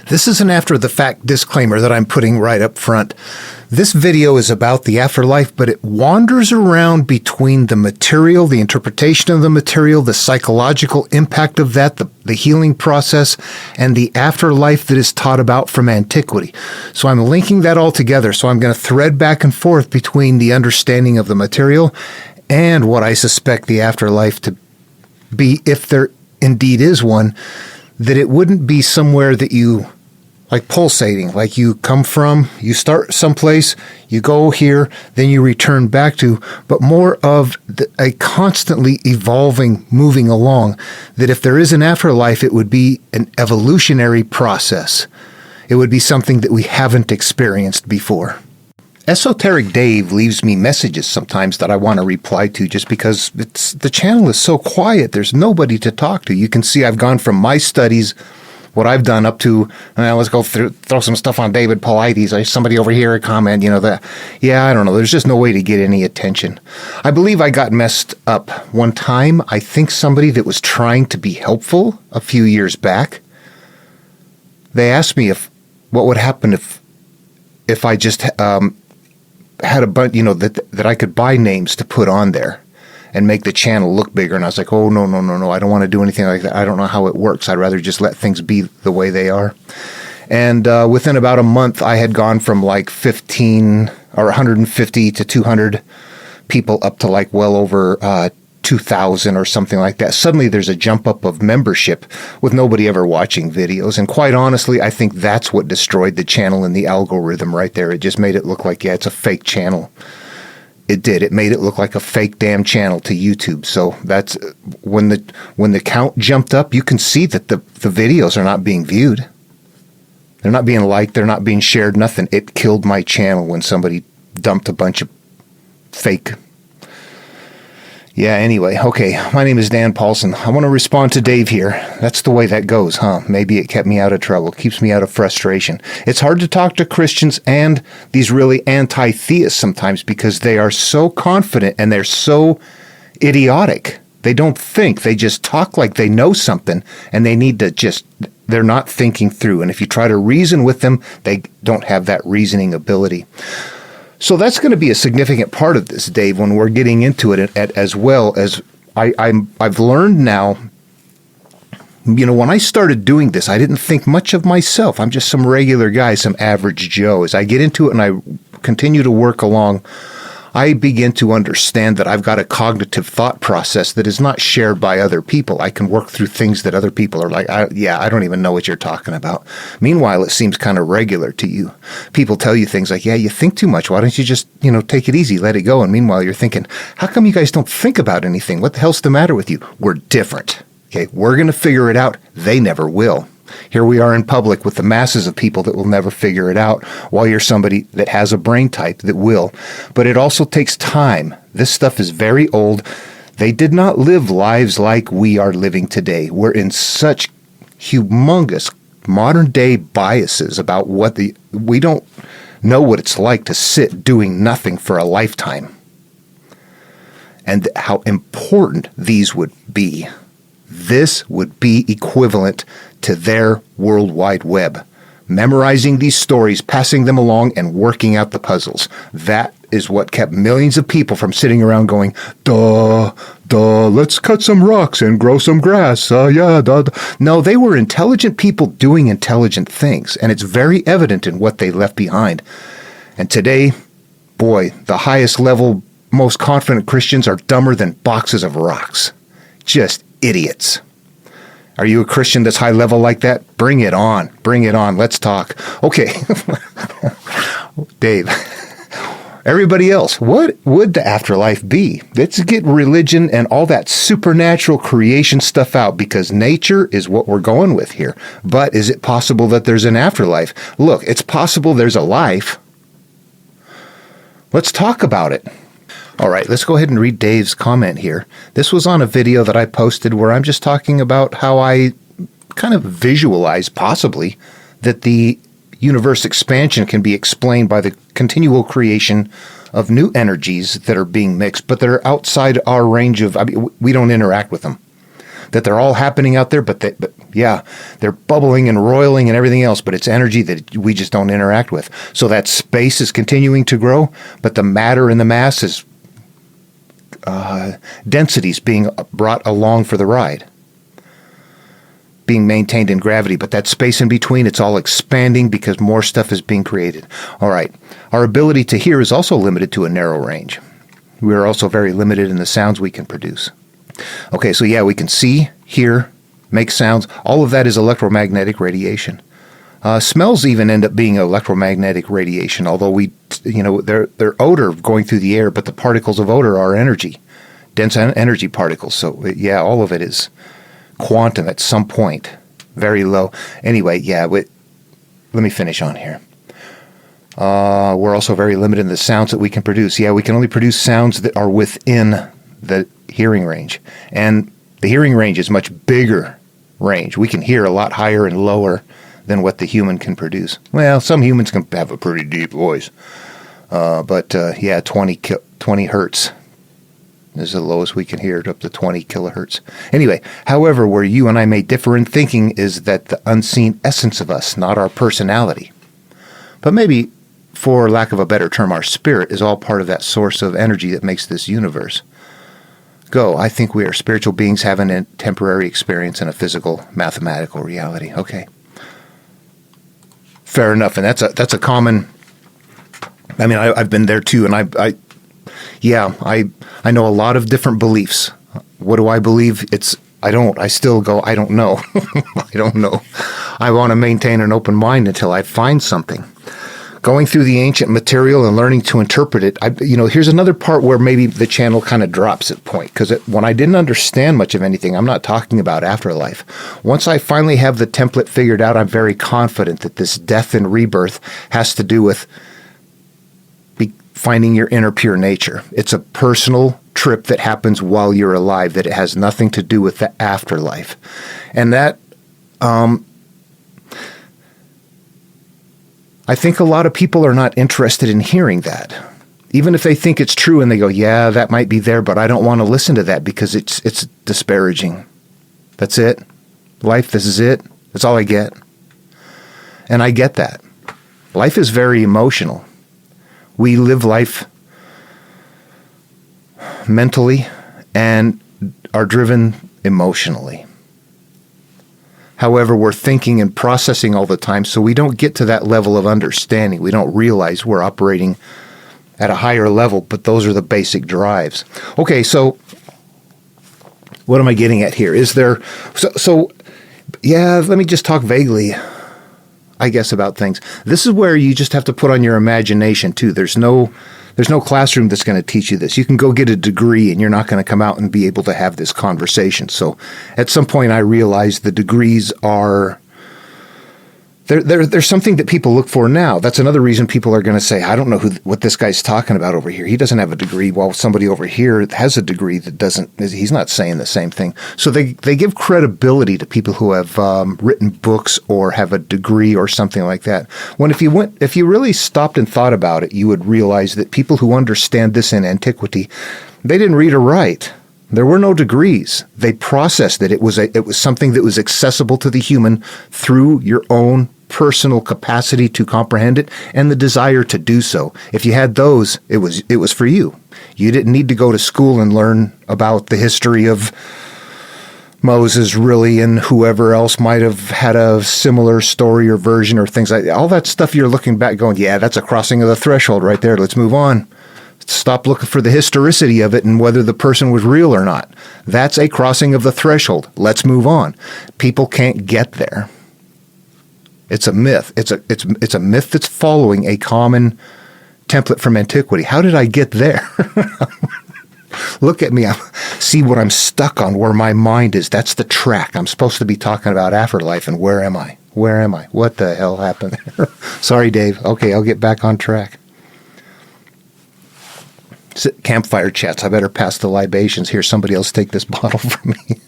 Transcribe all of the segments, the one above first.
This is an after-the-fact disclaimer that I'm putting right up front. This video is about the afterlife, but it wanders around between the material, the interpretation of the material, the psychological impact of that, the healing process, and the afterlife that is taught about from antiquity. So I'm linking that all together. So I'm going to thread back and forth between the understanding of the material and what I suspect the afterlife to be, if there indeed is one, that it wouldn't be somewhere that you like pulsating, like you come from, you start someplace, you go here, then you return back to, but more of a constantly evolving, moving along, that if there is an afterlife, it would be an evolutionary process. It would be something that we haven't experienced before. Esoteric Dave leaves me messages sometimes that I want to reply to just because the channel is so quiet. There's nobody to talk to. You can see I've gone from my studies, what I've done, up to, let's go throw some stuff on David Paulides. There's somebody over here a comment, I don't know. There's just no way to get any attention. I believe I got messed up one time. I think somebody that was trying to be helpful a few years back, they asked me what would happen if I just had a bunch, that I could buy names to put on there and make the channel look bigger. And I was like, oh, no, I don't want to do anything like that. I don't know how it works. I'd rather just let things be the way they are. And within about a month, I had gone from like 15 or 150 to 200 people up to like well over 2,000 or something like that. Suddenly there's a jump up of membership with nobody ever watching videos. And quite honestly, I think that's what destroyed the channel and the algorithm right there. It just made it look like, it's a fake channel. It did. It made it look like a fake damn channel to YouTube. So that's when the count jumped up, you can see that the videos are not being viewed. They're not being liked. They're not being shared. Nothing. It killed my channel when somebody dumped a bunch of fake. Yeah, anyway. Okay. My name is Dan Paulson. I want to respond to Dave here. That's the way that goes, huh? Maybe it kept me out of trouble, keeps me out of frustration. It's hard to talk to Christians and these really anti-theists sometimes because they are so confident and they're so idiotic. They don't think. They just talk like they know something and they need to they're not thinking through. And if you try to reason with them, they don't have that reasoning ability. So that's going to be a significant part of this, Dave, when we're getting into it, as well as I've learned now. When I started doing this, I didn't think much of myself. I'm just some regular guy, some average Joe. As I get into it and I continue to work along, I begin to understand that I've got a cognitive thought process that is not shared by other people. I can work through things that other people are like, I don't even know what you're talking about. Meanwhile, it seems kind of regular to you. People tell you things like, you think too much. Why don't you just, take it easy, let it go? And meanwhile, you're thinking, how come you guys don't think about anything? What the hell's the matter with you? We're different. Okay, we're going to figure it out. They never will. Here we are in public with the masses of people that will never figure it out, while you're somebody that has a brain type that will. But it also takes time. This stuff is very old. They did not live lives like we are living today. We're in such humongous modern day biases about we don't know what it's like to sit doing nothing for a lifetime and how important these would be. This would be equivalent to their World Wide Web. Memorizing these stories, passing them along, and working out the puzzles. That is what kept millions of people from sitting around going, let's cut some rocks and grow some grass. No, they were intelligent people doing intelligent things, and it's very evident in what they left behind. And today, boy, the highest level, most confident Christians are dumber than boxes of rocks. Just idiots. Are you a Christian that's high level like that? Bring it on. Bring it on. Let's talk. Okay. Dave, everybody else, what would the afterlife be? Let's get religion and all that supernatural creation stuff out, because nature is what we're going with here. But is it possible that there's an afterlife? Look, it's possible there's a life. Let's talk about it. All right, let's go ahead and read Dave's comment here. This was on a video that I posted where I'm just talking about how I kind of visualize, possibly, that the universe expansion can be explained by the continual creation of new energies that are being mixed, but that are outside our range of, we don't interact with them. that they're all happening out there, but yeah, they're bubbling and roiling and everything else, but it's energy that we just don't interact with. So that space is continuing to grow, but the matter and the mass is densities being brought along for the ride, being maintained in gravity. But that space in between, it's all expanding because more stuff is being created. All right. Our ability to hear is also limited to a narrow range. We are also very limited in the sounds we can produce. Okay, so yeah, we can see, hear, make sounds. All of that is electromagnetic radiation. Smells even end up being electromagnetic radiation, although they're odor going through the air, but the particles of odor are energy, dense energy particles. So yeah, all of it is quantum at some point, very low. Anyway, yeah, let me finish on here. We're also very limited in the sounds that we can produce. Yeah, we can only produce sounds that are within the hearing range. And the hearing range is much bigger range. We can hear a lot higher and lower than what the human can produce. Well, some humans can have a pretty deep voice. But 20 hertz is the lowest we can hear, up to 20 kilohertz. Anyway, however, where you and I may differ in thinking is that the unseen essence of us, not our personality. But maybe, for lack of a better term, our spirit is all part of that source of energy that makes this universe go. I think we are spiritual beings having a temporary experience in a physical, mathematical reality. Okay. Fair enough. And that's a common, I mean, I've been there too. And I know a lot of different beliefs. What do I believe? I still go, I don't know. I don't know. I want to maintain an open mind until I find something. Going through the ancient material and learning to interpret it, here's another part where maybe the channel kind of drops at point, because when I didn't understand much of anything, I'm not talking about afterlife. Once I finally have the template figured out, I'm very confident that this death and rebirth has to do with finding your inner pure nature. It's a personal trip that happens while you're alive, that it has nothing to do with the afterlife. And that, I think a lot of people are not interested in hearing that. Even if they think it's true and they go, yeah, that might be there, but I don't want to listen to that because it's disparaging. That's it. Life, this is it. That's all I get. And I get that. Life is very emotional. We live life mentally and are driven emotionally. However, we're thinking and processing all the time, so we don't get to that level of understanding. We don't realize we're operating at a higher level, but those are the basic drives. Okay, so what am I getting at here? Let me just talk vaguely, I guess, about things. This is where you just have to put on your imagination, too. There's no classroom that's going to teach you this. You can go get a degree and you're not going to come out and be able to have this conversation. So at some point I realized the degrees are, there's something that people look for now. That's another reason people are going to say, I don't know what this guy's talking about over here. He doesn't have a degree, while somebody over here has a degree that he's not saying the same thing. So they give credibility to people who have written books or have a degree or something like that. When if you really stopped and thought about it, you would realize that people who understand this in antiquity, they didn't read or write. There were no degrees. They processed it. It was something that was accessible to the human through your own personal capacity to comprehend it and the desire to do so. If you had those, it was for you. You didn't need to go to school and learn about the history of Moses, really, and whoever else might have had a similar story or version or things like that. All that stuff you're looking back going, yeah, that's a crossing of the threshold right there. Let's move on. Stop looking for the historicity of it and whether the person was real or not. That's a crossing of the threshold. Let's move on. People can't get there. It's a myth. It's a myth that's following a common template from antiquity. How did I get there? Look at me. See what I'm stuck on, where my mind is. That's the track. I'm supposed to be talking about afterlife, and where am I? Where am I? What the hell happened there? Sorry, Dave. Okay, I'll get back on track. Campfire chats. I better pass the libations here. Somebody else take this bottle from me.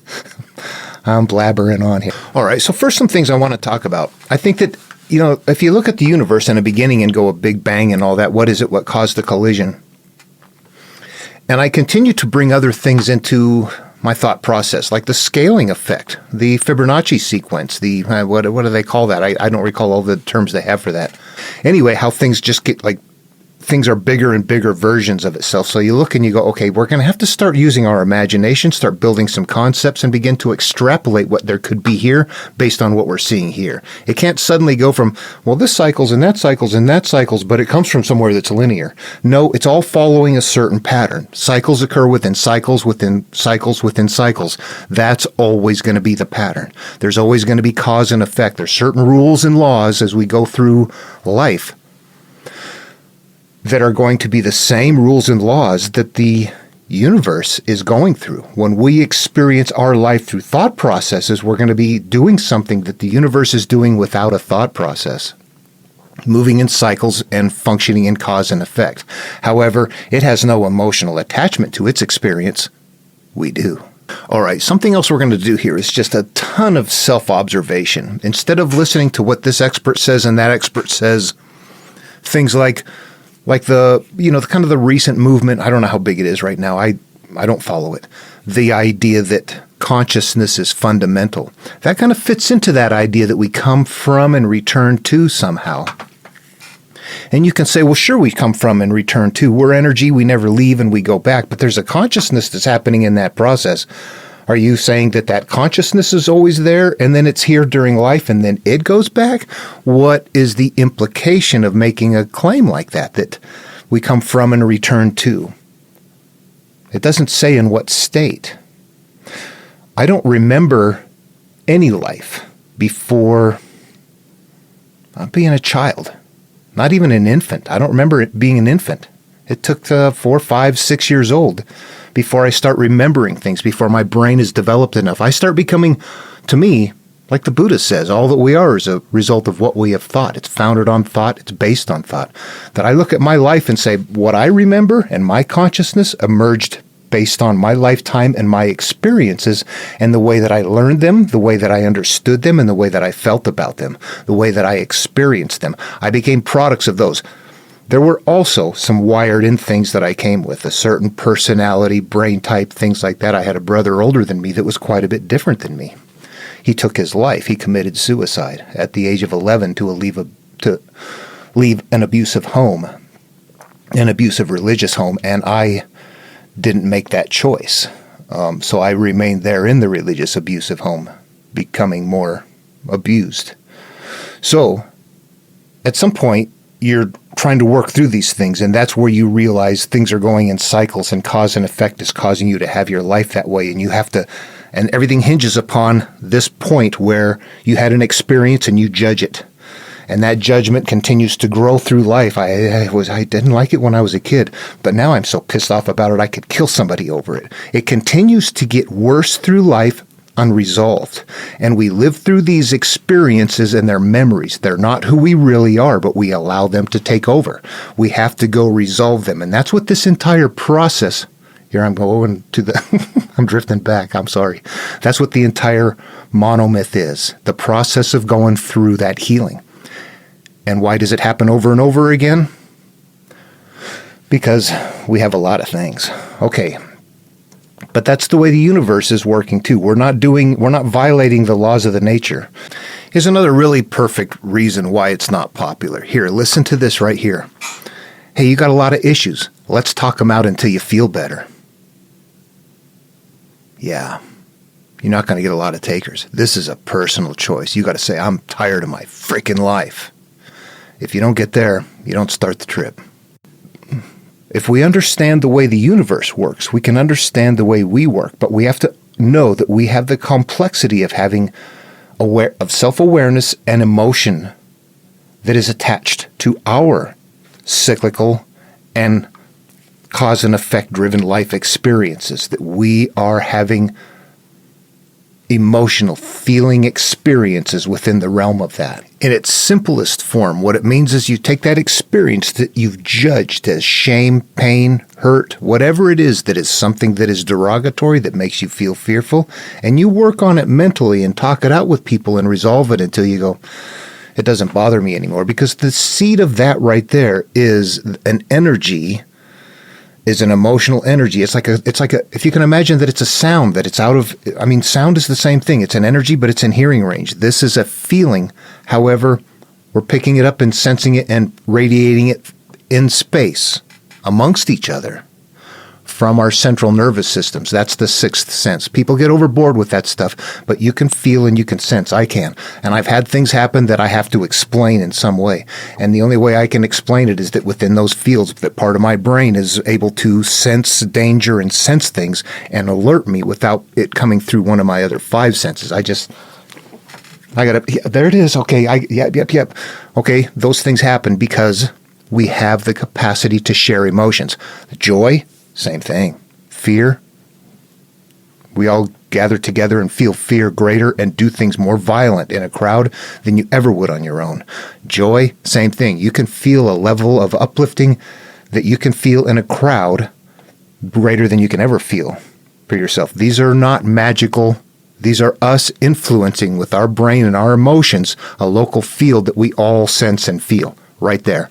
I'm blabbering on here. All right, so first, some things I want to talk about. I think that, if you look at the universe in the beginning and go a big bang and all that, what is it? What caused the collision? And I continue to bring other things into my thought process, like the scaling effect, the Fibonacci sequence, the what do they call that? I don't recall all the terms they have for that. Anyway, how things just get like, things are bigger and bigger versions of itself. So you look and you go, okay, we're going to have to start using our imagination, start building some concepts, and begin to extrapolate what there could be here based on what we're seeing here. It can't suddenly go from, well, this cycles and that cycles and that cycles, but it comes from somewhere that's linear. No, it's all following a certain pattern. Cycles occur within cycles, within cycles, within cycles. That's always going to be the pattern. There's always going to be cause and effect. There's certain rules and laws as we go through life that are going to be the same rules and laws that the universe is going through. When we experience our life through thought processes, we're going to be doing something that the universe is doing without a thought process, moving in cycles and functioning in cause and effect. However, it has no emotional attachment to its experience. We do. All right, something else we're going to do here is just a ton of self-observation. Instead of listening to what this expert says and that expert says, things like the, the kind of the recent movement, I don't know how big it is right now. I don't follow it. The idea that consciousness is fundamental. That kind of fits into that idea that we come from and return to somehow. And you can say, well, sure, we come from and return to. We're energy, we never leave and we go back. But there's a consciousness that's happening in that process. Are you saying that consciousness is always there and then it's here during life and then it goes back? What is the implication of making a claim like that we come from and return to? It doesn't say in what state. I don't remember any life before being a child, not even an infant. I don't remember it being an infant. It took 4, 5, 6 years old before I start remembering things, before my brain is developed enough. I start becoming, to me, like the Buddha says, all that we are is a result of what we have thought. It's founded on thought. It's based on thought. That I look at my life and say, what I remember and my consciousness emerged based on my lifetime and my experiences and the way that I learned them, the way that I understood them, and the way that I felt about them, the way that I experienced them. I became products of those. There were also some wired-in things that I came with, a certain personality, brain type, things like that. I had a brother older than me that was quite a bit different than me. He took his life. He committed suicide at the age of 11 to leave an abusive home, an abusive religious home, and I didn't make that choice. So I remained there in the religious abusive home, becoming more abused. So at some point, you're trying to work through these things, and that's where you realize things are going in cycles and cause and effect is causing you to have your life that way, and you have to, and everything hinges upon this point where you had an experience and you judge it. And that judgment continues to grow through life. I didn't like it when I was a kid, but now I'm so pissed off about it I could kill somebody over it. It continues to get worse through life, unresolved. And we live through these experiences and their memories. They're not who we really are, but we allow them to take over. We have to go resolve them. And that's what this entire process, here I'm going to the, I'm drifting back, I'm sorry. That's what the entire monomyth is, the process of going through that healing. And why does it happen over and over again? Because we have a lot of things. Okay. But that's the way the universe is working too. We're not violating the laws of the nature. Here's another really perfect reason why it's not popular. Here, listen to this right here. Hey, you got a lot of issues. Let's talk them out until you feel better. Yeah, you're not going to get a lot of takers. This is a personal choice. You got to say, I'm tired of my freaking life. If you don't get there, you don't start the trip. If we understand the way the universe works, we can understand the way we work, but we have to know that we have the complexity of having self-awareness and emotion that is attached to our cyclical and cause and effect driven life experiences, that we are having emotional feeling experiences within the realm of that. In its simplest form, what it means is you take that experience that you've judged as shame, pain, hurt, whatever it is that is something that is derogatory, that makes you feel fearful, and you work on it mentally and talk it out with people and resolve it until you go, it doesn't bother me anymore. Because the seed of that right there is an energy is an emotional energy. It's like if you can imagine that it's a sound, that it's sound is the same thing. It's an energy, but it's in hearing range. This is a feeling. However, we're picking it up and sensing it and radiating it in space amongst each other from our central nervous systems. That's the sixth sense. People get overboard with that stuff, but you can feel and you can sense. I can. And I've had things happen that I have to explain in some way. And the only way I can explain it is that within those fields, that part of my brain is able to sense danger and sense things and alert me without it coming through one of my other five senses. There it is. Okay. Yep. Okay. Those things happen because we have the capacity to share emotions. Joy, same thing. Fear, we all gather together and feel fear greater and do things more violent in a crowd than you ever would on your own. Joy, same thing. You can feel a level of uplifting that you can feel in a crowd greater than you can ever feel for yourself. These are not magical. These are us influencing with our brain and our emotions a local field that we all sense and feel right there.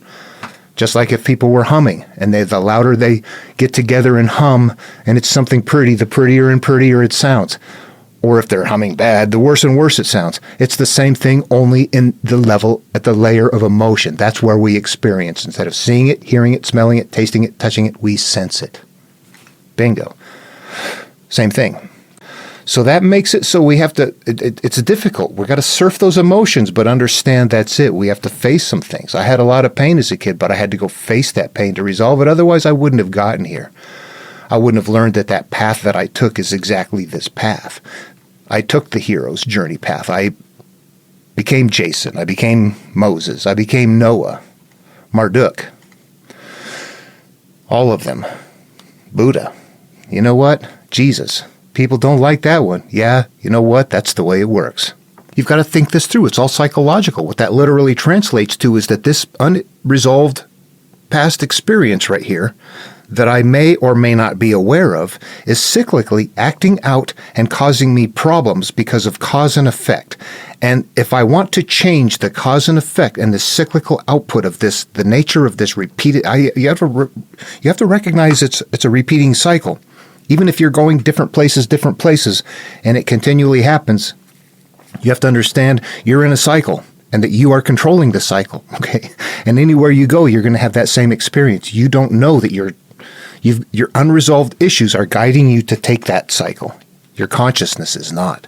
Just like if people were humming, and the louder they get together and hum, and it's something pretty, the prettier and prettier it sounds. Or if they're humming bad, the worse and worse it sounds. It's the same thing, only in the level, at the layer of emotion. That's where we experience. Instead of seeing it, hearing it, smelling it, tasting it, touching it, we sense it. Bingo. Same thing. So that makes it so we have to, it's difficult. We've got to surf those emotions, but understand that's it. We have to face some things. I had a lot of pain as a kid, but I had to go face that pain to resolve it. Otherwise, I wouldn't have gotten here. I wouldn't have learned that path that I took is exactly this path. I took the hero's journey path. I became Jason. I became Moses. I became Noah, Marduk. All of them. Buddha. You know what? Jesus. People don't like that one. Yeah, you know what? That's the way it works. You've got to think this through. It's all psychological. What that literally translates to is that this unresolved past experience right here that I may or may not be aware of is cyclically acting out and causing me problems because of cause and effect. And if I want to change the cause and effect and the cyclical output of this, the nature of this repeated, you have to recognize it's a repeating cycle. Even if you're going different places, and it continually happens, you have to understand you're in a cycle and that you are controlling the cycle, okay? And anywhere you go, you're going to have that same experience. You don't know that your unresolved issues are guiding you to take that cycle. Your consciousness is not.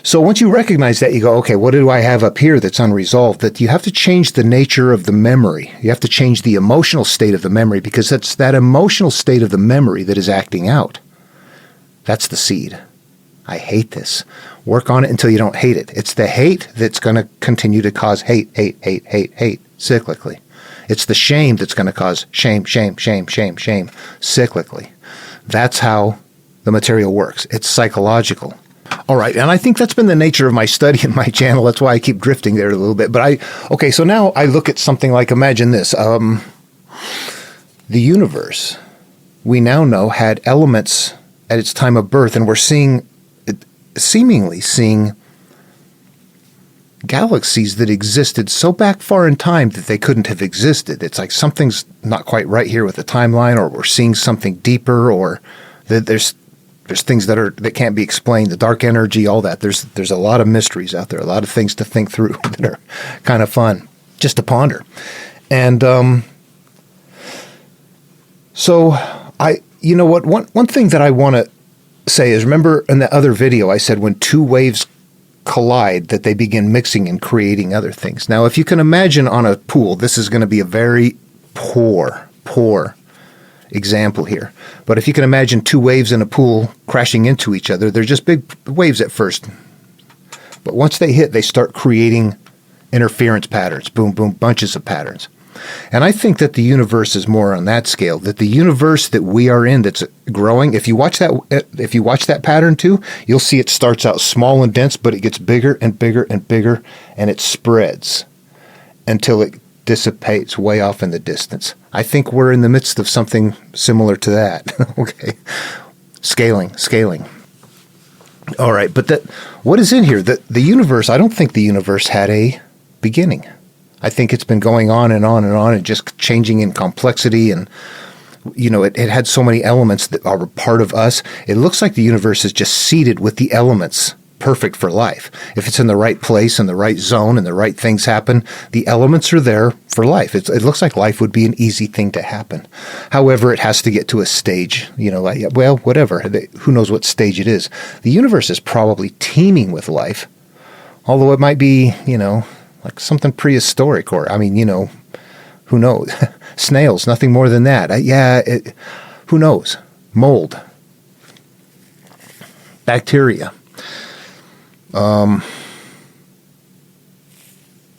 So once you recognize that, you go, okay, what do I have up here that's unresolved? That you have to change the nature of the memory. You have to change the emotional state of the memory, because it's that emotional state of the memory that is acting out. That's the seed. I hate this. Work on it until you don't hate it. It's the hate that's going to continue to cause hate, cyclically. It's the shame that's going to cause shame, cyclically. That's how the material works. It's psychological. All right, and I think that's been the nature of my study in my channel. That's why I keep drifting there a little bit. But so now I look at something like, imagine this. The universe, we now know, had elements at its time of birth, and we're seemingly seeing galaxies that existed so back far in time that they couldn't have existed. It's like something's not quite right here with the timeline, or we're seeing something deeper, or that there's things that can't be explained, the dark energy, all that. There's a lot of mysteries out there, a lot of things to think through that are kind of fun just to ponder. And so one thing that I want to say is, remember in the other video I said when two waves collide that they begin mixing and creating other things. Now, if you can imagine on a pool, this is going to be a very poor example here. But if you can imagine two waves in a pool crashing into each other, they're just big waves at first. But once they hit, they start creating interference patterns, boom, boom, bunches of patterns. And I think that the universe is more on that scale, that the universe that we are in that's growing, if you watch that pattern too, you'll see it starts out small and dense, but it gets bigger and bigger and bigger, and it spreads until it dissipates way off in the distance. I think we're in the midst of something similar to that. Okay. Scaling. All right. But what is in here? The universe, I don't think the universe had a beginning. I think it's been going on and on and on, and just changing in complexity. And it had so many elements that are part of us. It looks like the universe is just seeded with the elements perfect for life. If it's in the right place, in the right zone, and the right things happen, the elements are there for life. It looks like life would be an easy thing to happen. However, it has to get to a stage, whatever. Who knows what stage it is. The universe is probably teeming with life, although it might be, like something prehistoric or, who knows? Snails, nothing more than that. Who knows? Mold. Bacteria. All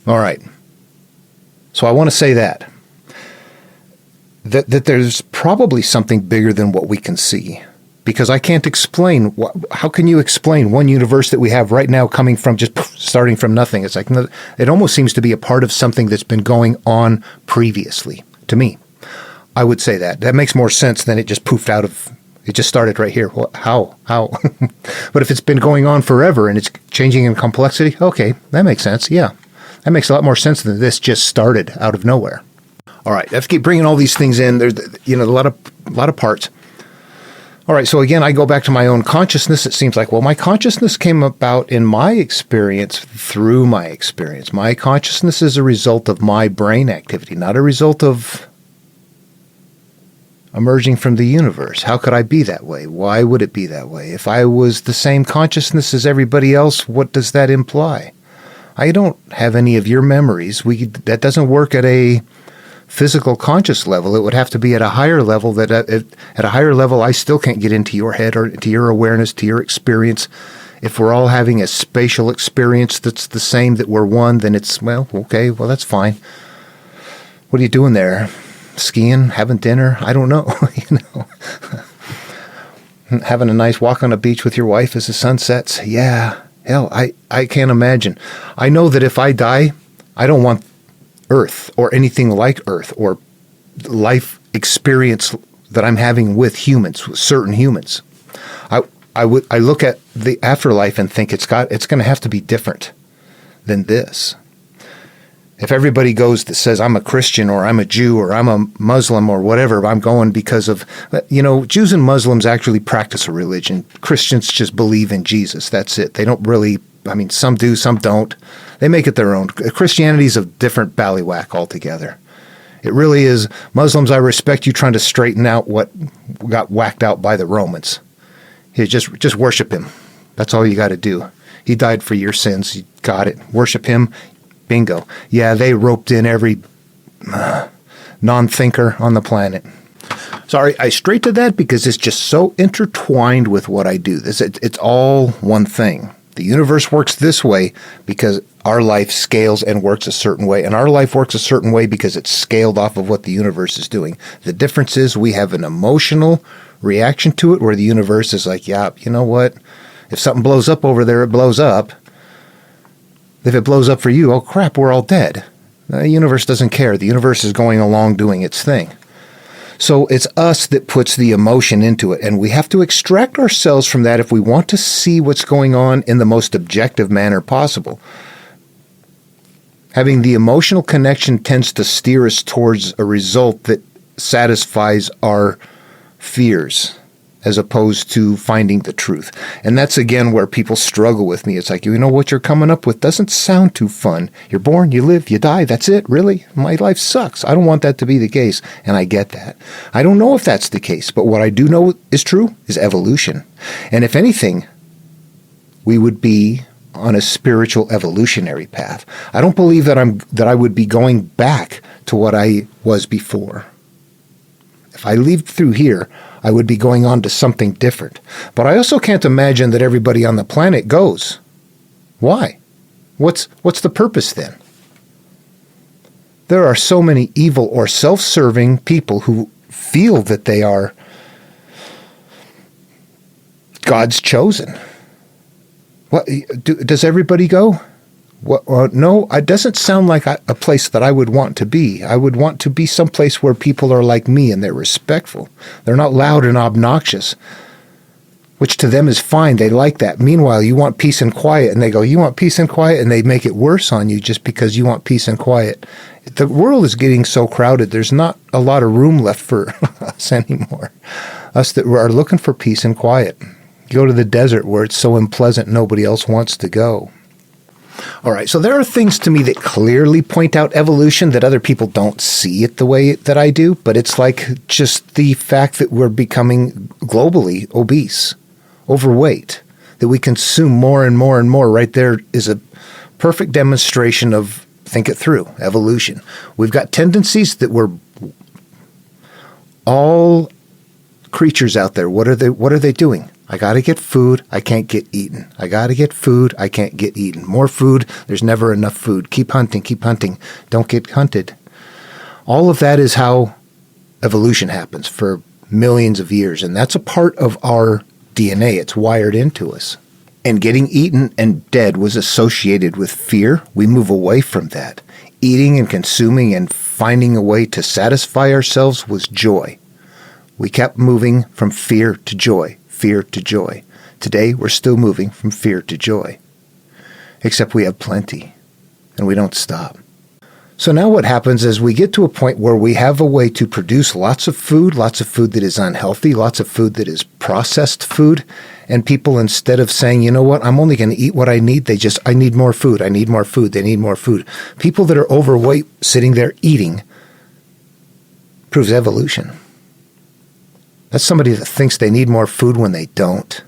right. So I want to say that there's probably something bigger than what we can see, because I can't explain. How can you explain one universe that we have right now coming from just starting from nothing? It's like it almost seems to be a part of something that's been going on previously. To me, I would say that makes more sense than it just poofed out of. It just started right here. Well, how? But if it's been going on forever and it's changing in complexity, okay, that makes sense. Yeah, that makes a lot more sense than this just started out of nowhere. All right, I have to keep bringing all these things in. There's, a lot of parts. All right, so again, I go back to my own consciousness. It seems like, my consciousness came about in my experience through my experience. My consciousness is a result of my brain activity, not a result of emerging from the universe. How could I be that way? Why would it be that way? If I was the same consciousness as everybody else, what does that imply? I don't have any of your memories. That doesn't work at a physical conscious level. It would have to be at a higher level. At a higher level, I still can't get into your head or into your awareness, to your experience. If we're all having a spatial experience that's the same, that we're one, then it's, okay, that's fine. What are you doing there? Skiing, having dinner, I don't know, having a nice walk on a beach with your wife as the sun sets. Yeah, hell, I can't imagine. I know that if I die, I don't want Earth or anything like Earth or life experience that I'm having with humans, with certain humans. I look at the afterlife and think it's going to have to be different than this. If everybody goes that says I'm a Christian or I'm a Jew or I'm a Muslim or whatever, I'm going because of, Jews and Muslims actually practice a religion. Christians just believe in Jesus. That's it. They don't really, some do, some don't. They make it their own. Christianity is a different ballywhack altogether. It really is. Muslims, I respect you trying to straighten out what got whacked out by the Romans. You just worship him. That's all you got to do. He died for your sins. You got it. Worship him. Bingo. Yeah, they roped in every non-thinker on the planet. Sorry, I straight to that because it's just so intertwined with what I do. It's all one thing. The universe works this way because our life scales and works a certain way, and our life works a certain way because it's scaled off of what the universe is doing. The difference is we have an emotional reaction to it where the universe is like, yeah, you know what? If something blows up over there, it blows up. If it blows up for you, oh crap, we're all dead. The universe doesn't care. The universe is going along doing its thing. So it's us that puts the emotion into it, and we have to extract ourselves from that if we want to see what's going on in the most objective manner possible. Having the emotional connection tends to steer us towards a result that satisfies our fears, as opposed to finding the truth. And that's, again, where people struggle with me. It's like, what you're coming up with doesn't sound too fun. You're born, you live, you die, that's it, really? My life sucks. I don't want that to be the case, and I get that. I don't know if that's the case, but what I do know is true is evolution. And if anything, we would be on a spiritual evolutionary path. I don't believe that I would be going back to what I was before. If I lived through here, I would be going on to something different. But I also can't imagine that everybody on the planet goes. Why? What's the purpose then? There are so many evil or self-serving people who feel that they are God's chosen. Does everybody go? No, it doesn't sound like a place that I would want to be. I would want to be someplace where people are like me and they're respectful. They're not loud and obnoxious. which to them is fine. They like that. Meanwhile, you want peace and quiet, and they go, you want peace and quiet, and they make it worse on you just because you want peace and quiet. The world is getting so crowded, there's not a lot of room left for us anymore. Us that are looking for peace and quiet. Go to the desert where it's so unpleasant nobody else wants to go. All right, so there are things to me that clearly point out evolution that other people don't see it the way that I do, but it's like just the fact that we're becoming globally obese, overweight, that we consume more and more and more. Right there is a perfect demonstration of, think it through, evolution. We've got tendencies that we're all creatures out there. What are they doing? I got to get food. I can't get eaten. I got to get food. I can't get eaten. More food. There's never enough food. Keep hunting. Keep hunting. Don't get hunted. All of that is how evolution happens for millions of years. And that's a part of our DNA. It's wired into us. And getting eaten and dead was associated with fear. We move away from that. Eating and consuming and finding a way to satisfy ourselves was joy. We kept moving from fear to joy. Fear to joy. Today, we're still moving from fear to joy. Except we have plenty, and we don't stop. So now what happens is we get to a point where we have a way to produce lots of food that is unhealthy, lots of food that is processed food, and people, instead of saying, you know what, I'm only going to eat what I need, I need more food, I need more food, they need more food. People that are overweight sitting there eating proves evolution. That's somebody that thinks they need more food when they don't.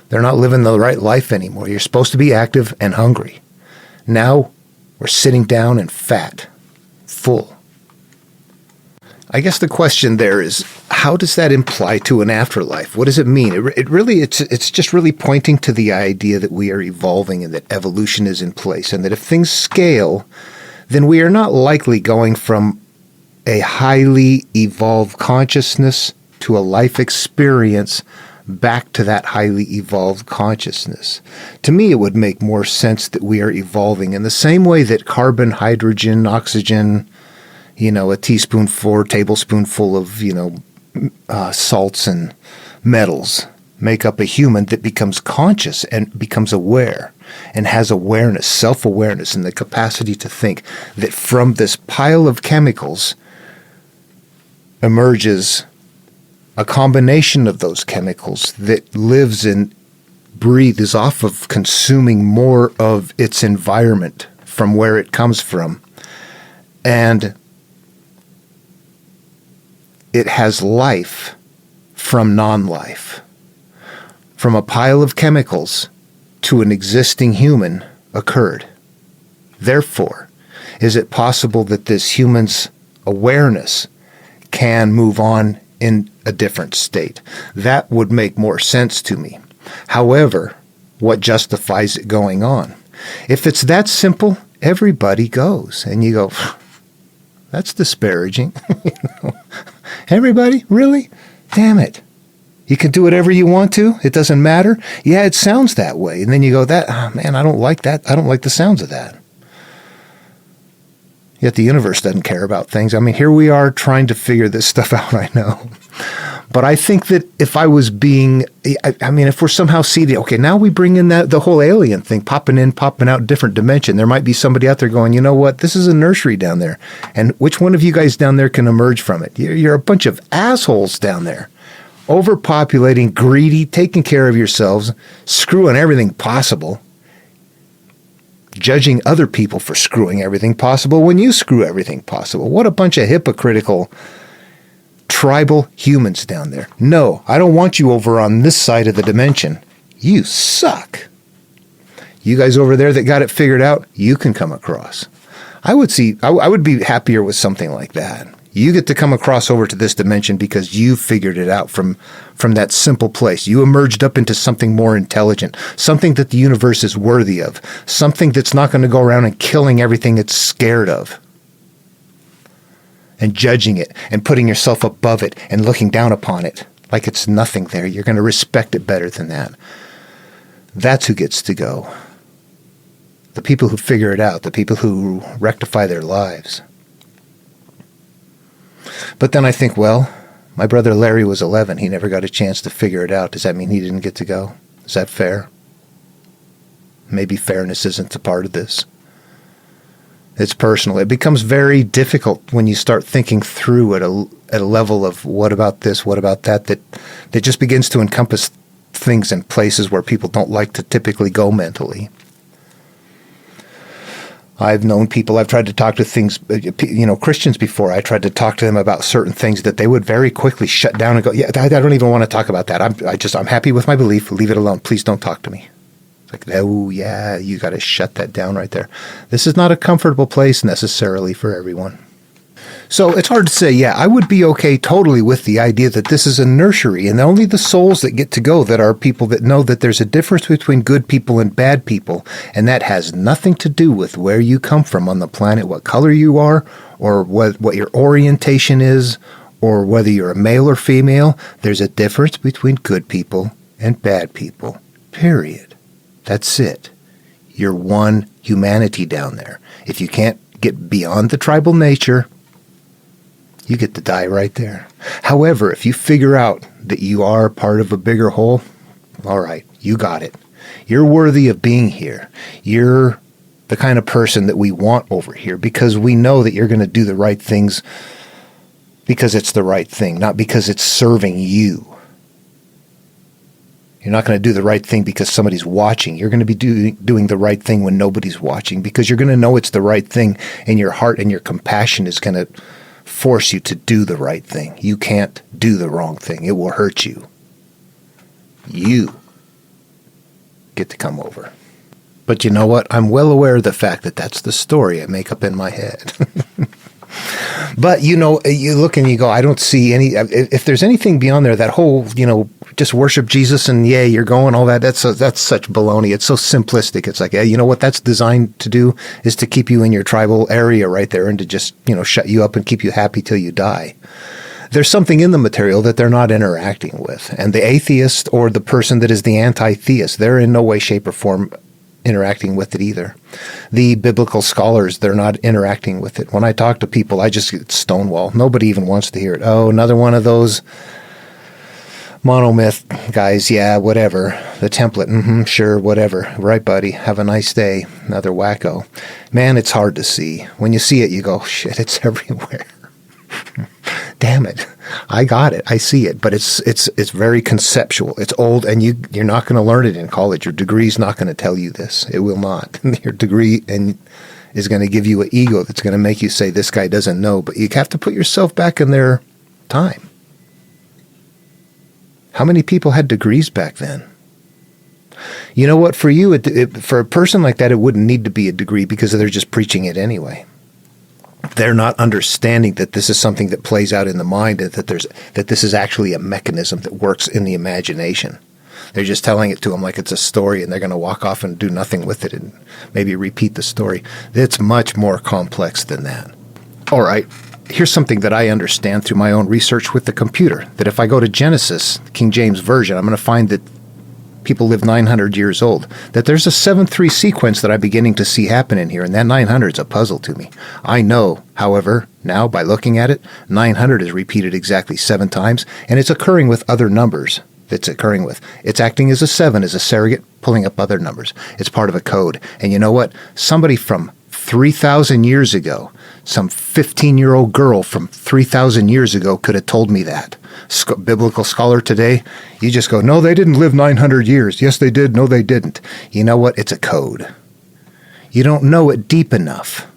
They're not living the right life anymore. You're supposed to be active and hungry. Now we're sitting down and fat, full. I guess the question there is, how does that imply to an afterlife? What does it mean? It's just really pointing to the idea that we are evolving and that evolution is in place, and that if things scale, then we are not likely going from a highly evolved consciousness to a life experience back to that highly evolved consciousness. To me, it would make more sense that we are evolving in the same way that carbon, hydrogen, oxygen, a teaspoonful or tablespoonful of, salts and metals make up a human that becomes conscious and becomes aware and has awareness, self-awareness, and the capacity to think that from this pile of chemicals emerges a combination of those chemicals that lives and breathes off of consuming more of its environment from where it comes from. And it has life from non-life. From a pile of chemicals to an existing human occurred. Therefore, is it possible that this human's awareness can move on in a different state? That would make more sense to me. However, what justifies it going on? If it's that simple, everybody goes. And you go, that's disparaging. Everybody? Really? Damn it. You can do whatever you want to? It doesn't matter? Yeah, it sounds that way. And then you go, man, I don't like that. I don't like the sounds of that. Yet the universe doesn't care about things. I mean, here we are trying to figure this stuff out, I know. But I think that if I was if we're somehow seeding, okay, now we bring in the whole alien thing, popping in, popping out, different dimension. There might be somebody out there going, you know what, this is a nursery down there. And which one of you guys down there can emerge from it? You're a bunch of assholes down there. Overpopulating, greedy, taking care of yourselves, screwing everything possible. Judging other people for screwing everything possible when you screw everything possible. What a bunch of hypocritical, tribal humans down there. No, I don't want you over on this side of the dimension. You suck. You guys over there that got it figured out, you can come across. I would be happier with something like that. You get to come across over to this dimension because you figured it out from that simple place. You emerged up into something more intelligent, something that the universe is worthy of, something that's not going to go around and killing everything it's scared of and judging it and putting yourself above it and looking down upon it like it's nothing there. You're going to respect it better than that. That's who gets to go. The people who figure it out, the people who rectify their lives. But then I think, well, My brother Larry was 11. He never got a chance to figure it out. Does that mean he didn't get to go? Is that fair? Maybe fairness isn't a part of this. It's personal. It becomes very difficult when you start thinking through at a level of what about this, what about that, that just begins to encompass things in places where people don't like to typically go mentally. I've known people, I've tried to talk to Christians before. I tried to talk to them about certain things that they would very quickly shut down and go, yeah, I don't even want to talk about that. I'm happy with my belief. Leave it alone. Please don't talk to me. It's like, oh, yeah, you got to shut that down right there. This is not a comfortable place necessarily for everyone. So it's hard to say, yeah, I would be okay totally with the idea that this is a nursery and only the souls that get to go that are people that know that there's a difference between good people and bad people. And that has nothing to do with where you come from on the planet, what color you are, or what your orientation is, or whether you're a male or female. There's a difference between good people and bad people, period. That's it. You're one humanity down there. If you can't get beyond the tribal nature, you get to die right there. However, if you figure out that you are part of a bigger whole, all right, you got it. You're worthy of being here. You're the kind of person that we want over here because we know that you're going to do the right things because it's the right thing, not because it's serving you. You're not going to do the right thing because somebody's watching. You're going to be doing the right thing when nobody's watching because you're going to know it's the right thing, and your heart and your compassion is going to force you to do the right thing. You can't do the wrong thing. It will hurt you. You get to come over. But you know what? I'm well aware of the fact that that's the story I make up in my head. But, you look and you go, I don't see any, if there's anything beyond there, that whole, just worship Jesus and yay, you're going, all that, that's such baloney. It's so simplistic. It's like, you know what that's designed to do is to keep you in your tribal area right there and to just, shut you up and keep you happy till you die. There's something in the material that they're not interacting with. And the atheist or the person that is the anti-theist, they're in no way, shape, or form interacting with it either. The biblical scholars, they're not interacting with it. When I talk to people, I just get stonewall. Nobody even wants to hear it. Oh, another one of those monomyth guys. Yeah, whatever. The template. Sure, whatever. Right, buddy. Have a nice day. Another wacko. Man, it's hard to see. When you see it, you go, shit, it's everywhere. Damn it. I got it. I see it. But it's very conceptual. It's old, and you're not going to learn it in college. Your degree's not going to tell you this. It will not. Your degree is going to give you an ego that's going to make you say, this guy doesn't know. But you have to put yourself back in their time. How many people had degrees back then? You know what? For you, for a person like that, it wouldn't need to be a degree because they're just preaching it anyway. They're not understanding that this is something that plays out in the mind, and that this is actually a mechanism that works in the imagination. They're just telling it to them like it's a story, and they're going to walk off and do nothing with it and maybe repeat the story. It's much more complex than that. All right, here's something that I understand through my own research with the computer, that if I go to Genesis, King James Version, I'm going to find that people live 900 years old, that there's a 7-3 sequence that I'm beginning to see happen in here, and that 900 is a puzzle to me. I know, however, now by looking at it, 900 is repeated exactly 7 times, and it's occurring with other numbers that's occurring with. It's acting as a 7, as a surrogate, pulling up other numbers. It's part of a code. And you know what? Somebody from 3,000 years ago, some 15-year-old girl from 3,000 years ago could have told me that. Biblical scholar today, you just go, no, they didn't live 900 years. Yes, they did. No, they didn't. You know what? It's a code. You don't know it deep enough.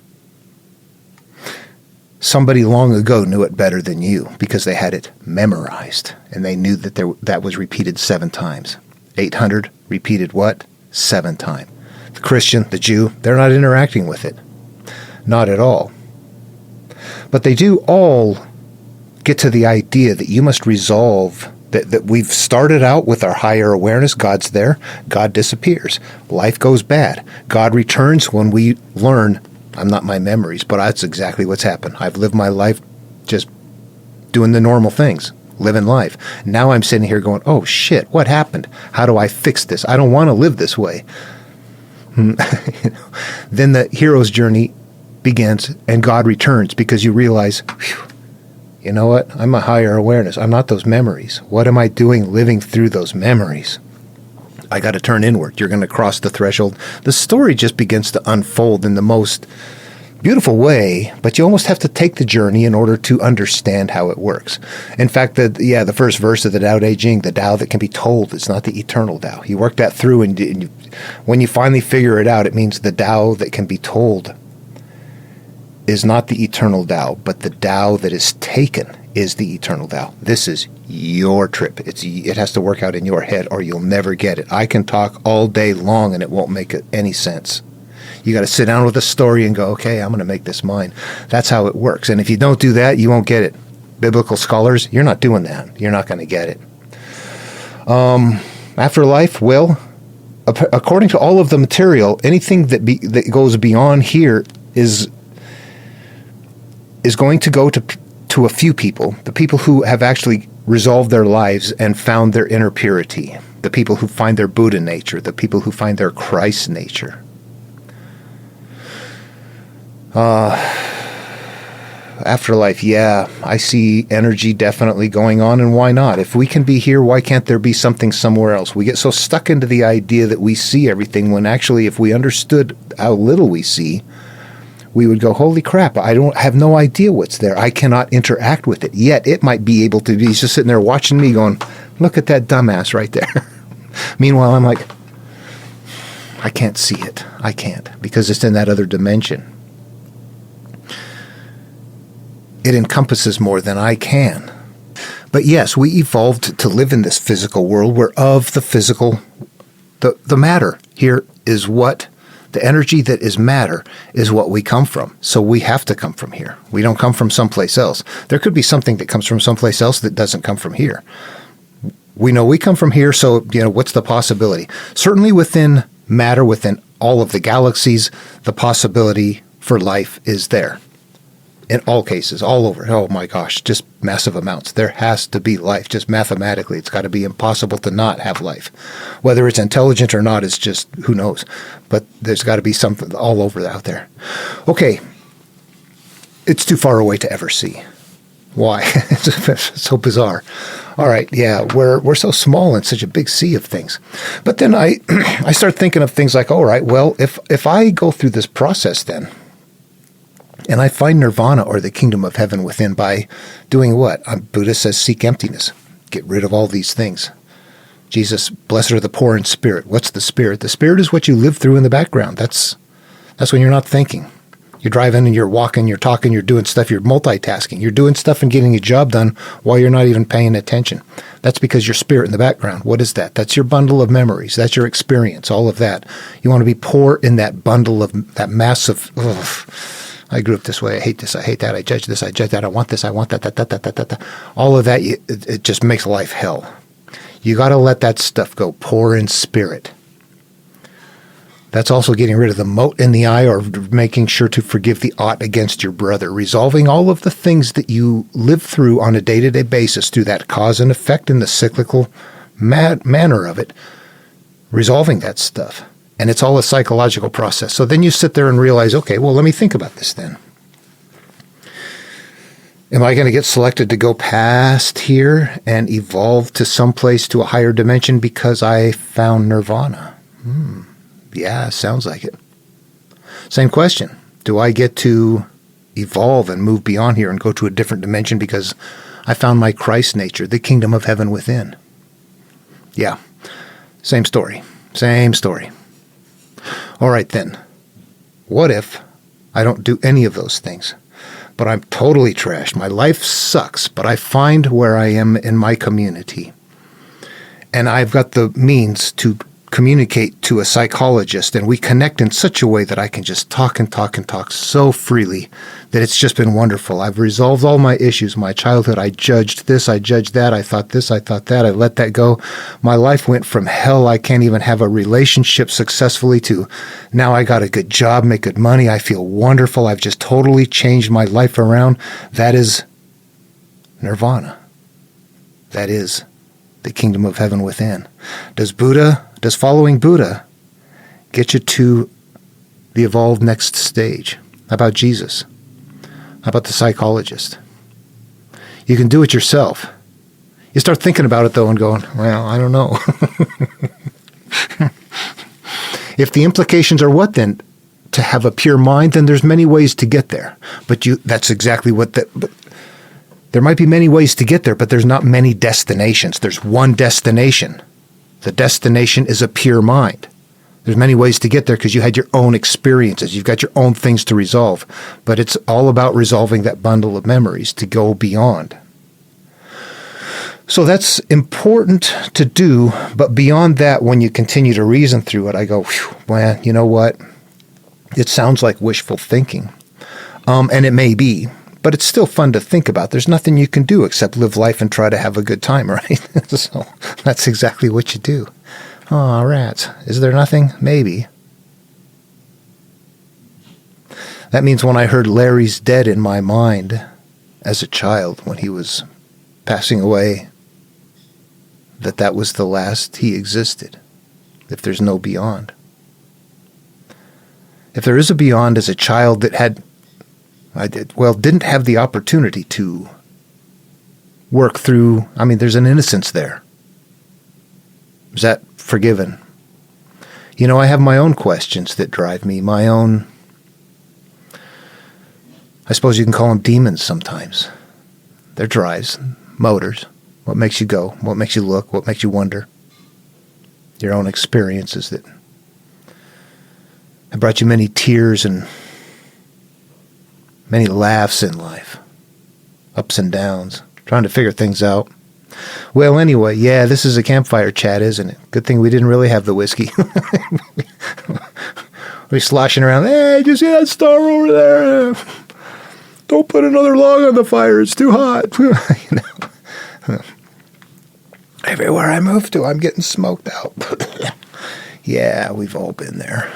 Somebody long ago knew it better than you because they had it memorized, and they knew that that was repeated 7 times. 800 repeated what? 7 times. The Christian, the Jew, they're not interacting with it. Not at all. But they do all get to the idea that you must resolve that we've started out with our higher awareness. God's there. God disappears. Life goes bad. God returns when we learn, I'm not my memories, but that's exactly what's happened. I've lived my life just doing the normal things, living life. Now I'm sitting here going, oh shit, what happened? How do I fix this? I don't want to live this way. Then the hero's journey begins and God returns because you realize, You know what? I'm a higher awareness. I'm not those memories. What am I doing living through those memories? I got to turn inward. You're going to cross the threshold. The story just begins to unfold in the most beautiful way, but you almost have to take the journey in order to understand how it works. In fact, the first verse of the Tao Te Ching, the Tao that can be told, it's not the eternal Tao. You work that through, and when you finally figure it out, it means the Tao that can be told is not the eternal Tao, but the Tao that is taken is the eternal Tao. This is your trip. It has to work out in your head, or you'll never get it. I can talk all day long, and it won't make any sense. You got to sit down with a story and go, okay, I'm going to make this mine. That's how it works. And if you don't do that, you won't get it. Biblical scholars, you're not doing that. You're not going to get it. Afterlife, well, according to all of the material, anything that goes beyond here is going to go to a few people, the people who have actually resolved their lives and found their inner purity, the people who find their Buddha nature, the people who find their Christ nature. Afterlife, yeah, I see energy definitely going on, and why not? If we can be here, why can't there be something somewhere else? We get so stuck into the idea that we see everything, when actually if we understood how little we see, we would go, holy crap, I have no idea what's there. I cannot interact with it. Yet it might be able to be. He's just sitting there watching me going, look at that dumbass right there. Meanwhile, I'm like, I can't see it. I can't, because it's in that other dimension. It encompasses more than I can. But yes, we evolved to live in this physical world where of the physical, the matter here is what, the energy that is matter is what we come from. So we have to come from here. We don't come from someplace else. There could be something that comes from someplace else that doesn't come from here. We know we come from here, so what's the possibility? Certainly within matter, within all of the galaxies, the possibility for life is there. In all cases, all over. Oh my gosh, just massive amounts. There has to be life, just mathematically. It's got to be impossible to not have life. Whether it's intelligent or not is just, who knows. But there's got to be something all over out there. Okay, it's too far away to ever see. Why? It's so bizarre. All right, yeah, we're so small in such a big sea of things. But then I start thinking of things like, all right, well, if I go through this process then, and I find nirvana, or the kingdom of heaven within, by doing what? Buddha says, seek emptiness. Get rid of all these things. Jesus, blessed are the poor in spirit. What's the spirit? The spirit is what you live through in the background. That's when you're not thinking. You're driving and you're walking, you're talking, you're doing stuff, you're multitasking. You're doing stuff and getting a job done while you're not even paying attention. That's because your spirit in the background. What is that? That's your bundle of memories. That's your experience, all of that. You want to be poor in that bundle of that massive, I grew up this way. I hate this. I hate that. I judge this. I judge that. I want this. I want that. All of that, it just makes life hell. You got to let that stuff go. Poor in spirit. That's also getting rid of the mote in the eye, or making sure to forgive the ought against your brother. Resolving all of the things that you live through on a day-to-day basis through that cause and effect in the cyclical manner of it. Resolving that stuff. And it's all a psychological process. So then you sit there and realize, okay, well, let me think about this then. Am I going to get selected to go past here and evolve to someplace, to a higher dimension, because I found nirvana? Yeah, sounds like it. Same question. Do I get to evolve and move beyond here and go to a different dimension because I found my Christ nature, the kingdom of heaven within? Yeah, same story. Same story. All right then, what if I don't do any of those things, but I'm totally trashed? My life sucks, but I find where I am in my community, and I've got the means to communicate to a psychologist, and we connect in such a way that I can just talk and talk and talk so freely that it's just been wonderful. I've resolved all my issues. My childhood, I judged this, I judged that, I thought this, I thought that, I let that go. My life went from hell, I can't even have a relationship successfully, to now I got a good job, make good money, I feel wonderful, I've just totally changed my life around. That is nirvana. That is the kingdom of heaven within. Does following Buddha get you to the evolved next stage? How about Jesus? How about the psychologist? You can do it yourself. You start thinking about it, though, and going, well, I don't know. If the implications are what then? To have a pure mind, then there's many ways to get there. But that's exactly what there might be many ways to get there, but there's not many destinations. There's one destination. The destination is a pure mind. There's many ways to get there because you had your own experiences. You've got your own things to resolve. But it's all about resolving that bundle of memories to go beyond. So that's important to do. But beyond that, when you continue to reason through it, I go, man, you know what? It sounds like wishful thinking. And it may be. But it's still fun to think about. There's nothing you can do except live life and try to have a good time, right? So that's exactly what you do. Oh, rats. Is there nothing? Maybe. That means when I heard Larry's dead in my mind as a child when he was passing away, that was the last he existed, if there's no beyond. If there is a beyond as a child that didn't have the opportunity to work through, there's an innocence there. Is that forgiven? I have my own questions that drive me, my own, I suppose you can call them demons sometimes. They're drives, motors. What makes you go? What makes you look? What makes you wonder? Your own experiences that have brought you many tears and many laughs in life, ups and downs, trying to figure things out. Well, anyway, yeah, this is a campfire chat, isn't it? Good thing we didn't really have the whiskey. We're sloshing around. Hey, did you see that star over there? Don't put another log on the fire. It's too hot. Everywhere I move to, I'm getting smoked out. Yeah, we've all been there.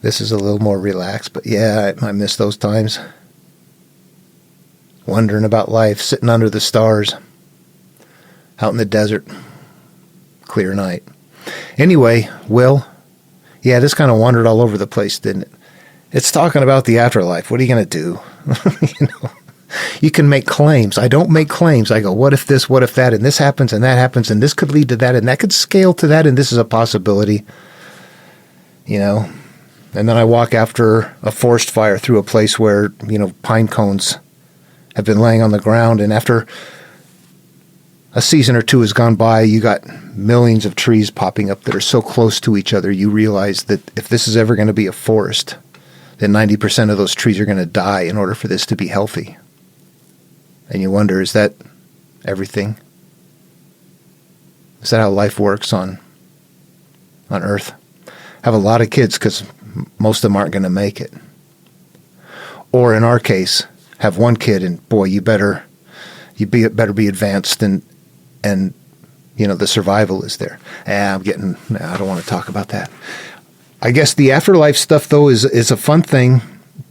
This is a little more relaxed, but yeah, I miss those times. Wondering about life, sitting under the stars, out in the desert, clear night. Anyway, Will, yeah, this kind of wandered all over the place, didn't it? It's talking about the afterlife. What are you going to do? You can make claims. I don't make claims. I go, what if this, what if that, and this happens, and that happens, and this could lead to that, and that could scale to that, and this is a possibility. And then I walk after a forest fire through a place where, pine cones have been laying on the ground, and after a season or two has gone by, you got millions of trees popping up that are so close to each other, you realize that if this is ever going to be a forest, then 90% of those trees are going to die in order for this to be healthy. And you wonder, is that everything? Is that how life works on Earth? Have a lot of kids because most of them aren't going to make it. Or in our case, have one kid and boy, you better be advanced and the survival is there. I don't want to talk about that. I guess the afterlife stuff though is a fun thing,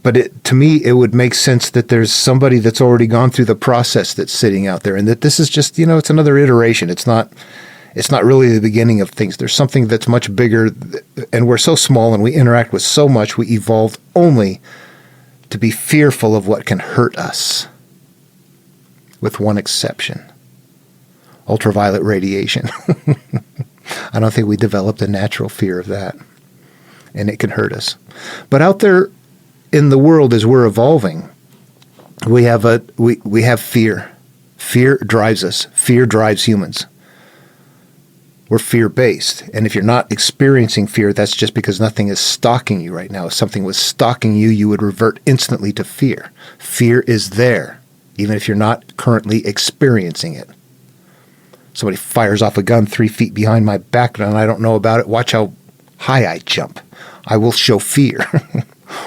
but to me it would make sense that there's somebody that's already gone through the process that's sitting out there, and that this is just it's another iteration. It's not really the beginning of things. There's something that's much bigger, and we're so small and we interact with so much. We evolved only to be fearful of what can hurt us, with one exception: ultraviolet radiation. I don't think we developed a natural fear of that, and it can hurt us. But out there in the world, as we're evolving, we have fear. Fear drives us. Fear drives humans. We're fear-based. And if you're not experiencing fear, that's just because nothing is stalking you right now. If something was stalking you, you would revert instantly to fear. Fear is there, even if you're not currently experiencing it. Somebody fires off a gun 3 feet behind my back and I don't know about it. Watch how high I jump. I will show fear.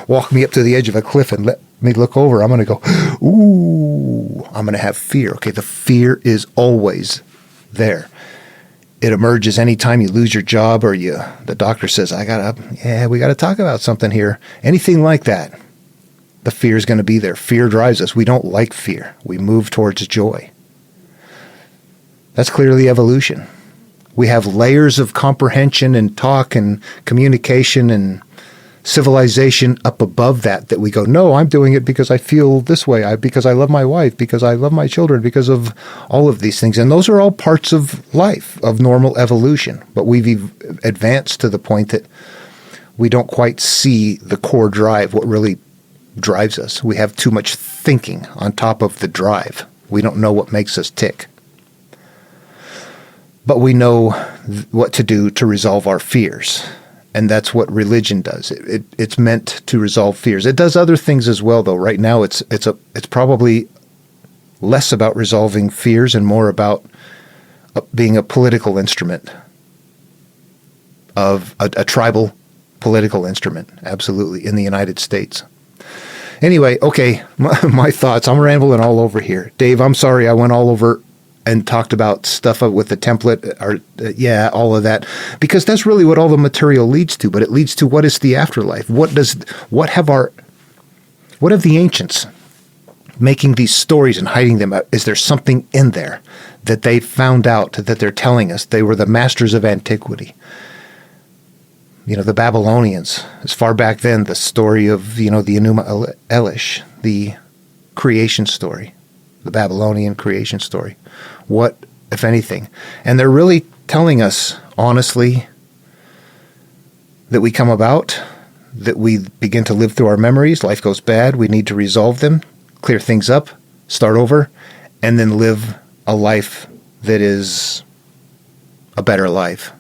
Walk me up to the edge of a cliff and let me look over. I'm going to go, ooh, I'm going to have fear. Okay, the fear is always there. It emerges anytime you lose your job or the doctor says, we got to talk about something here. Anything like that, the fear is going to be there. Fear drives us. We don't like fear. We move towards joy. That's clearly evolution. We have layers of comprehension and talk and communication and civilization up above that we go, no, I'm doing it because I feel this way, because I love my wife, because I love my children, because of all of these things. And those are all parts of life, of normal evolution. But we've advanced to the point that we don't quite see the core drive, what really drives us. We have too much thinking on top of the drive. We don't know what makes us tick. But we know what to do to resolve our fears. And that's what religion does. It's meant to resolve fears. It does other things as well, though. Right now, it's probably less about resolving fears and more about being a political instrument of a tribal political instrument, absolutely, in the United States. Anyway, okay, my thoughts. I'm rambling all over here. Dave, I'm sorry I went all over and talked about stuff with the template, all of that, because that's really what all the material leads to. But it leads to, what is the afterlife? What have the ancients making these stories and hiding them out? Is there something in there that they found out that they're telling us? They were the masters of antiquity. The Babylonians, as far back then, the story of, the Enuma Elish, the creation story, the Babylonian creation story. What, if anything? And they're really telling us, honestly, that we come about, that we begin to live through our memories, life goes bad, we need to resolve them, clear things up, start over, and then live a life that is a better life.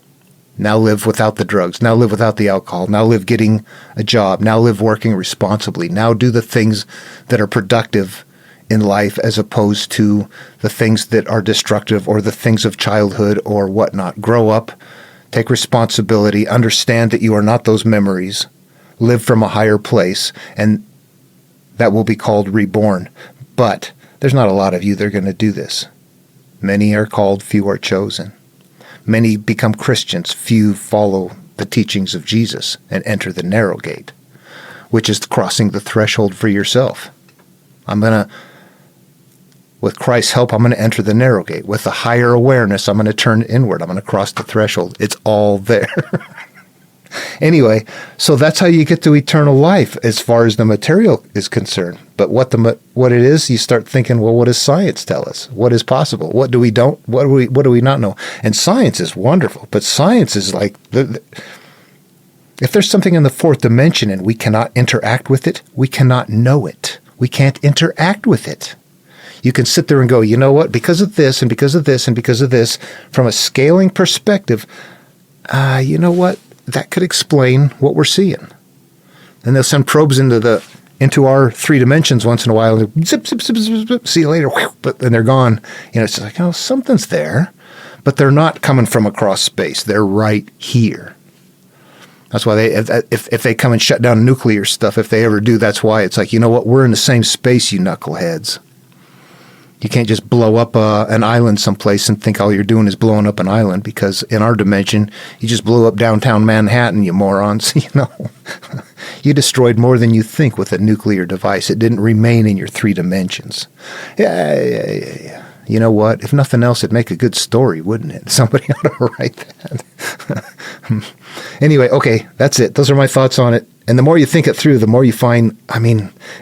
Now live without the drugs, now live without the alcohol, now live getting a job, now live working responsibly, now do the things that are productive in life as opposed to the things that are destructive or the things of childhood or whatnot. Grow up, take responsibility, understand that you are not those memories, live from a higher place, and that will be called reborn. But there's not a lot of you that are going to do this. Many are called, few are chosen. Many become Christians, few follow the teachings of Jesus and enter the narrow gate, which is crossing the threshold for yourself. With Christ's help, I'm going to enter the narrow gate. With a higher awareness, I'm going to turn inward. I'm going to cross the threshold. It's all there. Anyway, so that's how you get to eternal life as far as the material is concerned. But what it is, you start thinking, well, what does science tell us? What is possible? What do we not know? And science is wonderful, but science is like, if there's something in the fourth dimension and we cannot interact with it, we cannot know it. We can't interact with it. You can sit there and go, you know what, because of this and because of this and because of this, from a scaling perspective, you know what, that could explain what we're seeing. And they'll send probes into our 3 dimensions once in a while, and zip, zip, zip, zip, zip, see you later, but then they're gone. It's just like, something's there, but they're not coming from across space. They're right here. That's why if they come and shut down nuclear stuff, if they ever do, that's why it's like, you know what, we're in the same space, you knuckleheads. You can't just blow up an island someplace and think all you're doing is blowing up an island, because in our dimension, you just blew up downtown Manhattan, you morons. You destroyed more than you think with a nuclear device. It didn't remain in your 3 dimensions. Yeah. You know what? If nothing else, it'd make a good story, wouldn't it? Somebody ought to write that. Anyway, okay, that's it. Those are my thoughts on it. And the more you think it through, the more you find,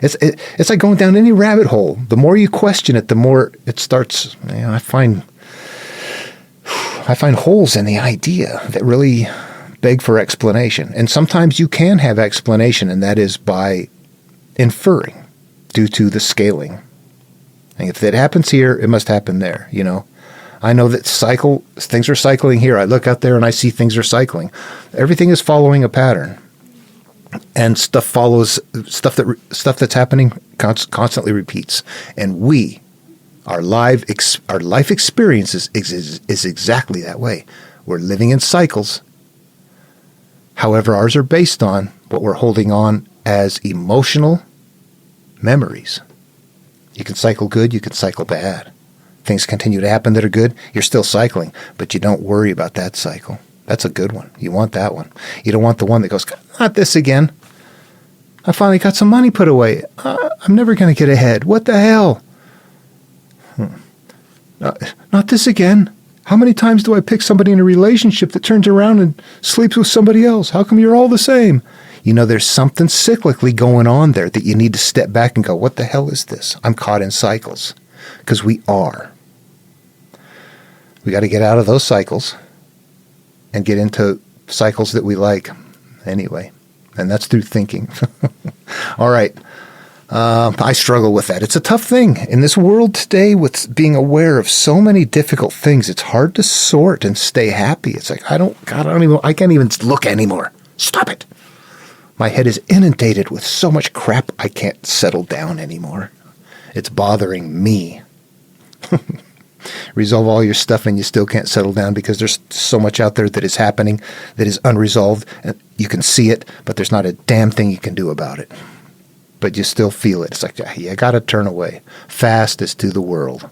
it's like going down any rabbit hole. The more you question it, the more it starts, I find holes in the idea that really beg for explanation. And sometimes you can have explanation, and that is by inferring due to the scaling. And if it happens here, it must happen there, I know that things are cycling here. I look out there and I see things are cycling. Everything is following a pattern. And stuff that's happening constantly repeats. And our life experience is exactly that way. We're living in cycles. However, ours are based on what we're holding on as emotional memories. You can cycle good, you can cycle bad. Things continue to happen that are good, you're still cycling, but you don't worry about that cycle. That's a good one. You want that one. You don't want the one that goes, not this again. I finally got some money put away. I'm never going to get ahead. What the hell? Not this again. How many times do I pick somebody in a relationship that turns around and sleeps with somebody else? How come you're all the same? There's something cyclically going on there that you need to step back and go, what the hell is this? I'm caught in cycles. Because we are. We got to get out of those cycles and get into cycles that we like anyway. And that's through thinking. All right. I struggle with that. It's a tough thing. In this world today, with being aware of so many difficult things, it's hard to sort and stay happy. It's like, I can't even look anymore. Stop it. My head is inundated with so much crap, I can't settle down anymore. It's bothering me. Resolve all your stuff and you still can't settle down because there's so much out there that is happening that is unresolved. You can see it, but there's not a damn thing you can do about it. But you still feel it. It's like, you got to turn away. Fast as to the world.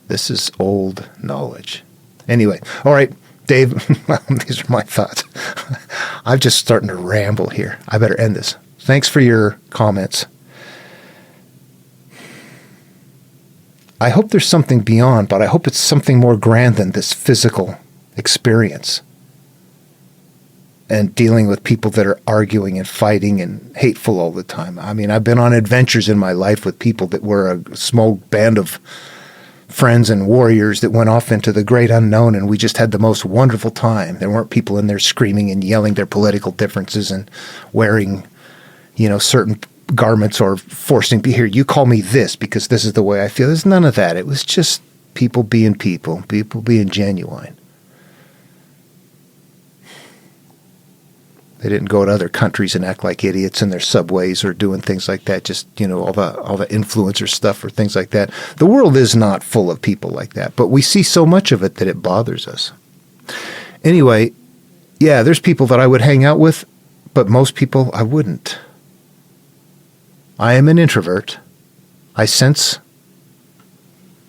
This is old knowledge. Anyway, all right, Dave, these are my thoughts. I'm just starting to ramble here. I better end this. Thanks for your comments. I hope there's something beyond, but I hope it's something more grand than this physical experience and dealing with people that are arguing and fighting and hateful all the time. I mean, I've been on adventures in my life with people that were a small band of friends and warriors that went off into the great unknown, and we just had the most wonderful time. There weren't people in there screaming and yelling their political differences and wearing, certain garments or forcing here, you call me this because this is the way I feel. There's none of that. It was just people being genuine. They didn't go to other countries and act like idiots in their subways or doing things like that. Just, all the influencer stuff or things like that. The world is not full of people like that, but we see so much of it that it bothers us. Anyway, yeah, there's people that I would hang out with, but most people I wouldn't. I am an introvert. I sense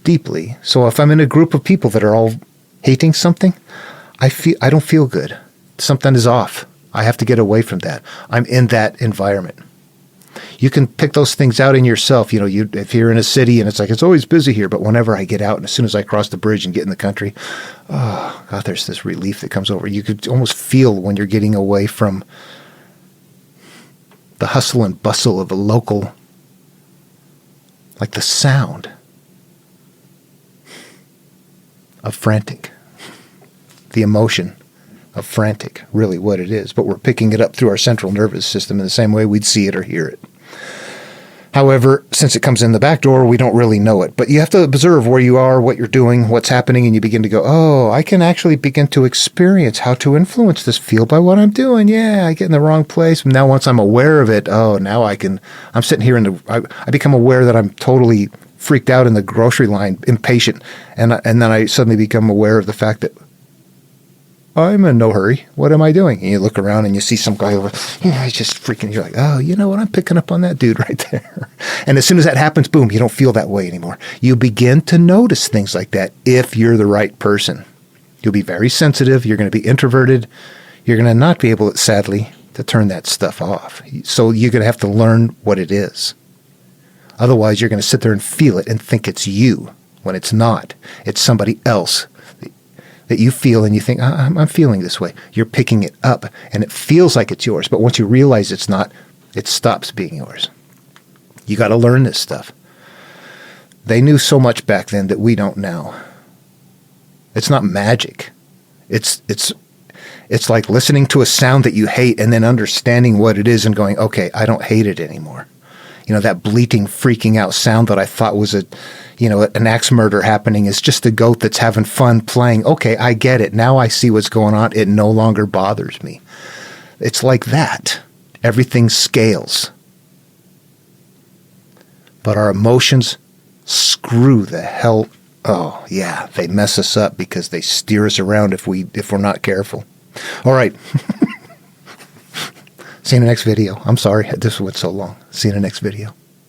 deeply. So if I'm in a group of people that are all hating something, I don't feel good. Something is off. I have to get away from that. I'm in that environment. You can pick those things out in yourself. If you're in a city and it's like, it's always busy here, but whenever I get out and as soon as I cross the bridge and get in the country, oh God, there's this relief that comes over. You could almost feel when you're getting away from the hustle and bustle of a local, like the sound of frantic, the emotion of frantic, really what it is. But we're picking it up through our central nervous system in the same way we'd see it or hear it. However, since it comes in the back door, we don't really know it. But you have to observe where you are, what you're doing, what's happening, and you begin to go, oh, I can actually begin to experience how to influence this field by what I'm doing. Yeah, I get in the wrong place. Now once I'm aware of it, now I'm sitting here I become aware that I'm totally freaked out in the grocery line, impatient. And then I suddenly become aware of the fact that I'm in no hurry. What am I doing? And you look around and you see some guy over, he's just freaking, you're like, oh, you know what? I'm picking up on that dude right there. And as soon as that happens, boom, you don't feel that way anymore. You begin to notice things like that if you're the right person. You'll be very sensitive. You're going to be introverted. You're going to not be able, sadly, to turn that stuff off. So you're going to have to learn what it is. Otherwise, you're going to sit there and feel it and think it's you when it's not. It's somebody else that you feel and you think, I'm feeling this way. You're picking it up and it feels like it's yours. But once you realize it's not, it stops being yours. You got to learn this stuff. They knew so much back then that we don't now. It's not magic. It's like listening to a sound that you hate and then understanding what it is and going, okay, I don't hate it anymore. That bleating, freaking out sound that I thought was an axe murder happening is just a goat that's having fun playing. Okay, I get it. Now I see what's going on. It no longer bothers me. It's like that. Everything scales. But our emotions screw the hell. Oh, yeah, they mess us up because they steer us around if we're not careful. All right. See you in the next video. I'm sorry this went so long. See you in the next video.